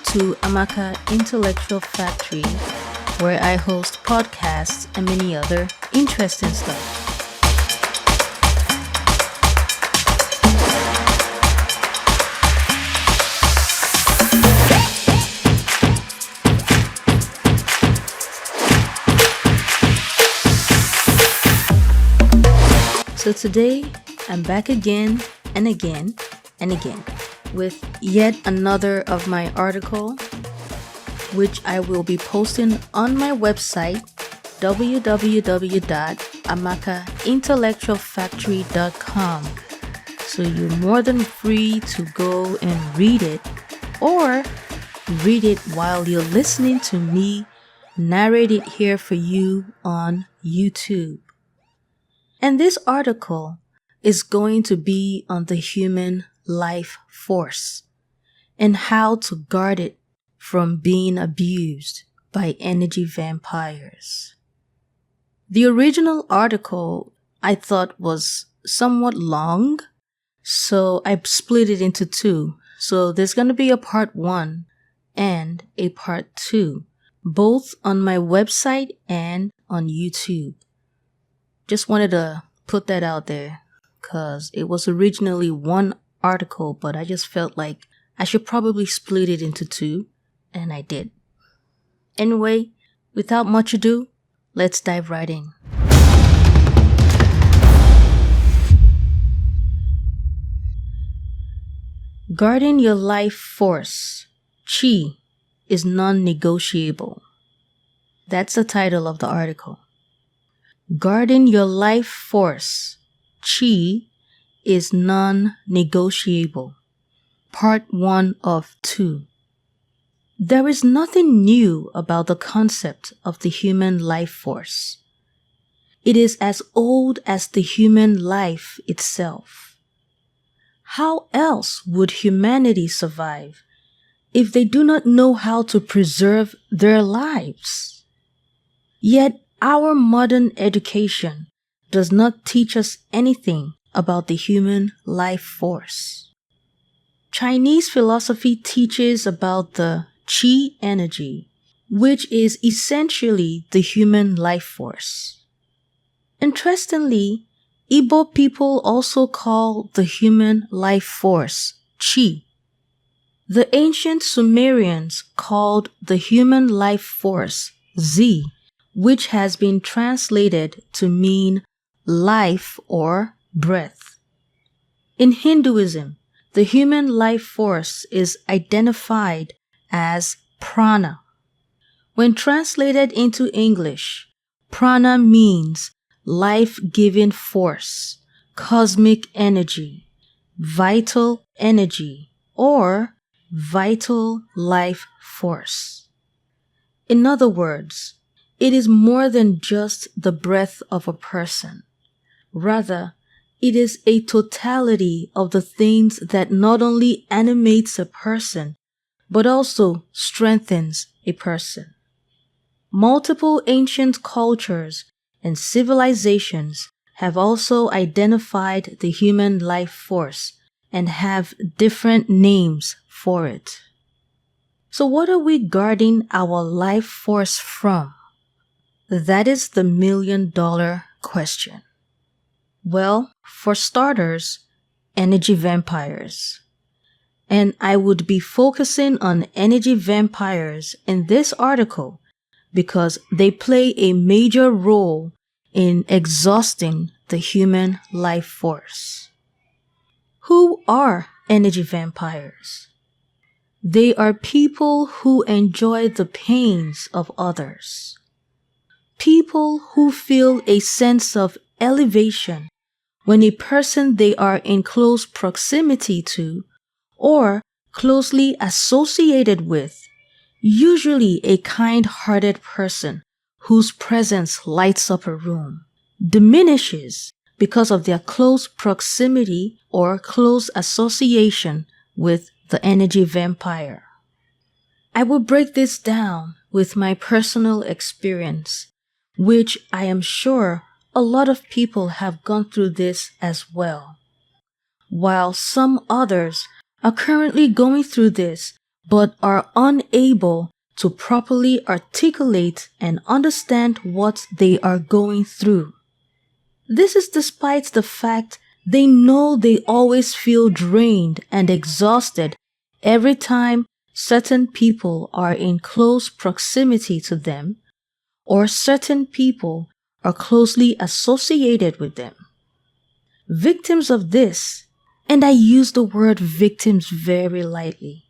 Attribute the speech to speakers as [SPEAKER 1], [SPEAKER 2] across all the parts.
[SPEAKER 1] to Amaka Intellectual Factory, where I host podcasts and many other interesting stuff. So today, I'm back again and again and again with yet another of my article, which I will be posting on my website, www.amakaintellectualfactory.com. So you're more than free to go and read it, or read it while you're listening to me narrate it here for you on YouTube. And this article is going to be on the human life force and how to guard it from being abused by energy vampires. The original article I thought was somewhat long, so I split it into two. So there's going to be a part 1 and a part 2, both on my website and on YouTube. Just wanted to put that out there because it was originally one article, but I just felt like I should probably split it into 2, and I did. Anyway, without much ado, let's dive right in. Guarding your life force, Chi, is non-negotiable. That's the title of the article. Guarding your life force, Chi, is non-negotiable. Part 1 of 2. There is nothing new about the concept of the human life force. It is as old as the human life itself. How else would humanity survive if they do not know how to preserve their lives? Yet our modern education does not teach us anything about the human life force. Chinese philosophy teaches about the Qi energy, which is essentially the human life force. Interestingly, Igbo people also call the human life force Qi. The ancient Sumerians called the human life force Zi, which has been translated to mean life or breath. In Hinduism, the human life force is identified as prana. When translated into English, prana means life-giving force, cosmic energy, vital energy, or vital life force. In other words, it is more than just the breath of a person. Rather, it is a totality of the things that not only animates a person, but also strengthens a person. Multiple ancient cultures and civilizations have also identified the human life force and have different names for it. So what are we guarding our life force from? That is the million-dollar question. Well, for starters, energy vampires. And I would be focusing on energy vampires in this article because they play a major role in exhausting the human life force. Who are energy vampires? They are people who enjoy the pains of others. People who feel a sense of elevation when a person they are in close proximity to or closely associated with, usually a kind-hearted person whose presence lights up a room, diminishes because of their close proximity or close association with the energy vampire. I will break this down with my personal experience, which I am sure a lot of people have gone through this as well, while some others are currently going through this but are unable to properly articulate and understand what they are going through. This is despite the fact they know they always feel drained and exhausted every time certain people are in close proximity to them or certain people are closely associated with them. Victims of this, and I use the word victims very lightly,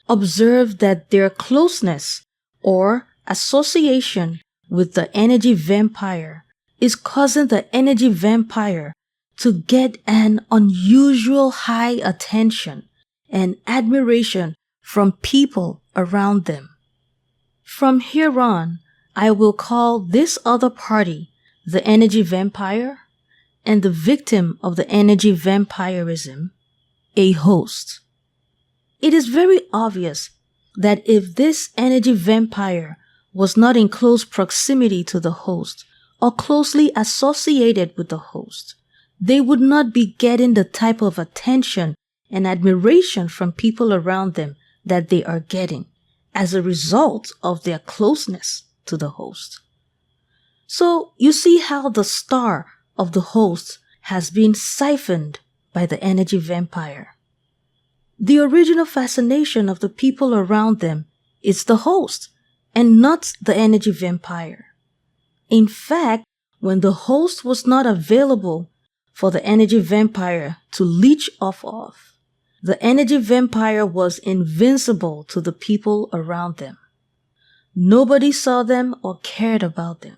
[SPEAKER 1] observe that their closeness or association with the energy vampire is causing the energy vampire to get an unusual high attention and admiration from people around them. From here on, I will call this other party the energy vampire and the victim of the energy vampirism a host. It is very obvious that if this energy vampire was not in close proximity to the host or closely associated with the host, they would not be getting the type of attention and admiration from people around them that they are getting as a result of their closeness to the host. So you see how the star of the host has been siphoned by the energy vampire. The original fascination of the people around them is the host and not the energy vampire. In fact, when the host was not available for the energy vampire to leech off of, the energy vampire was invincible to the people around them. Nobody saw them or cared about them.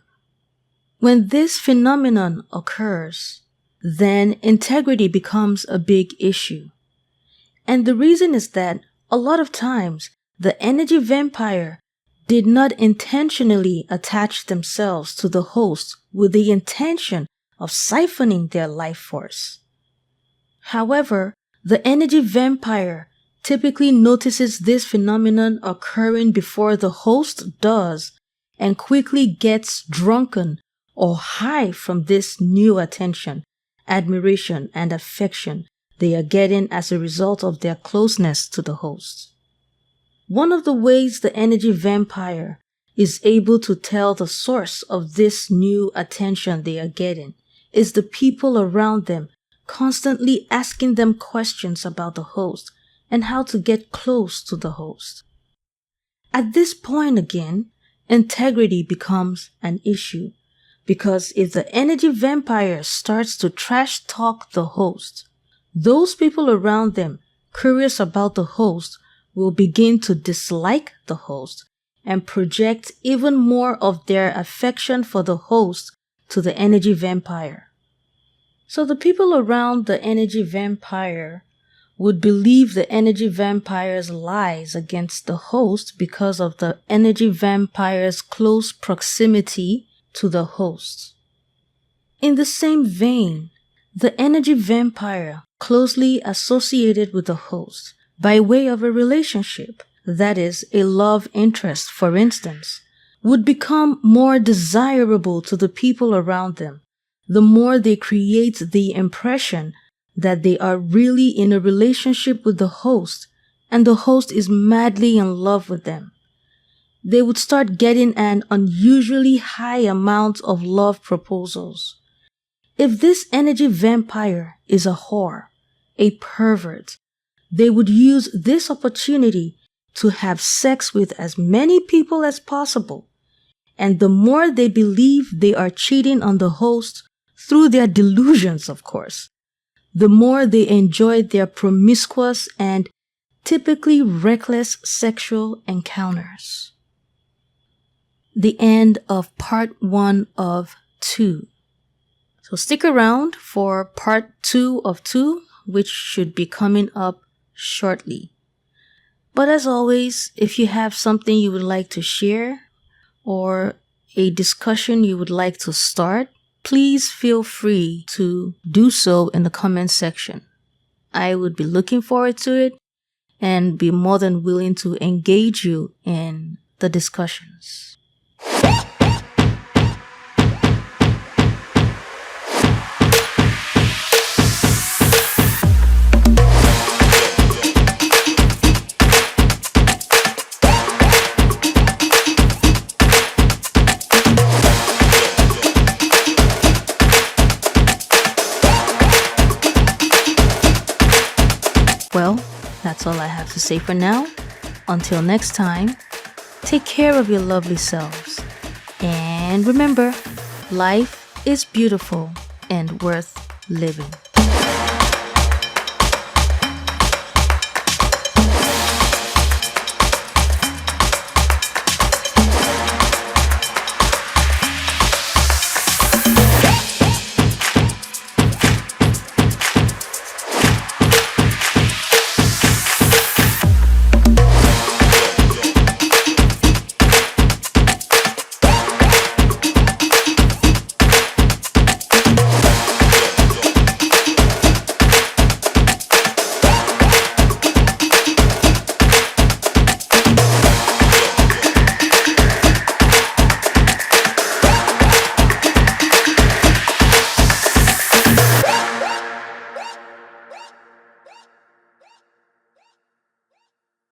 [SPEAKER 1] When this phenomenon occurs, then integrity becomes a big issue. And the reason is that a lot of times the energy vampire did not intentionally attach themselves to the host with the intention of siphoning their life force. However, the energy vampire typically notices this phenomenon occurring before the host does and quickly gets drunken or high from this new attention, admiration, and affection they are getting as a result of their closeness to the host. One of the ways the energy vampire is able to tell the source of this new attention they are getting is the people around them constantly asking them questions about the host and how to get close to the host. At this point again, integrity becomes an issue, because if the energy vampire starts to trash talk the host, those people around them curious about the host will begin to dislike the host and project even more of their affection for the host to the energy vampire. So the people around the energy vampire would believe the energy vampire's lies against the host because of the energy vampire's close proximity to the host. In the same vein, the energy vampire closely associated with the host by way of a relationship, that is, a love interest, for instance, would become more desirable to the people around them the more they create the impression that they are really in a relationship with the host and the host is madly in love with them. They would start getting an unusually high amount of love proposals. If this energy vampire is a whore, a pervert, they would use this opportunity to have sex with as many people as possible. And the more they believe they are cheating on the host, through their delusions, of course, the more they enjoy their promiscuous and typically reckless sexual encounters. The end of part 1 of 2. So stick around for part 2 of 2, which should be coming up shortly. But as always, if you have something you would like to share or a discussion you would like to start, please feel free to do so in the comment section. I would be looking forward to it and be more than willing to engage you in the discussions. Well, that's all I have to say for now. Until next time, take care of your lovely selves. And remember, life is beautiful and worth living.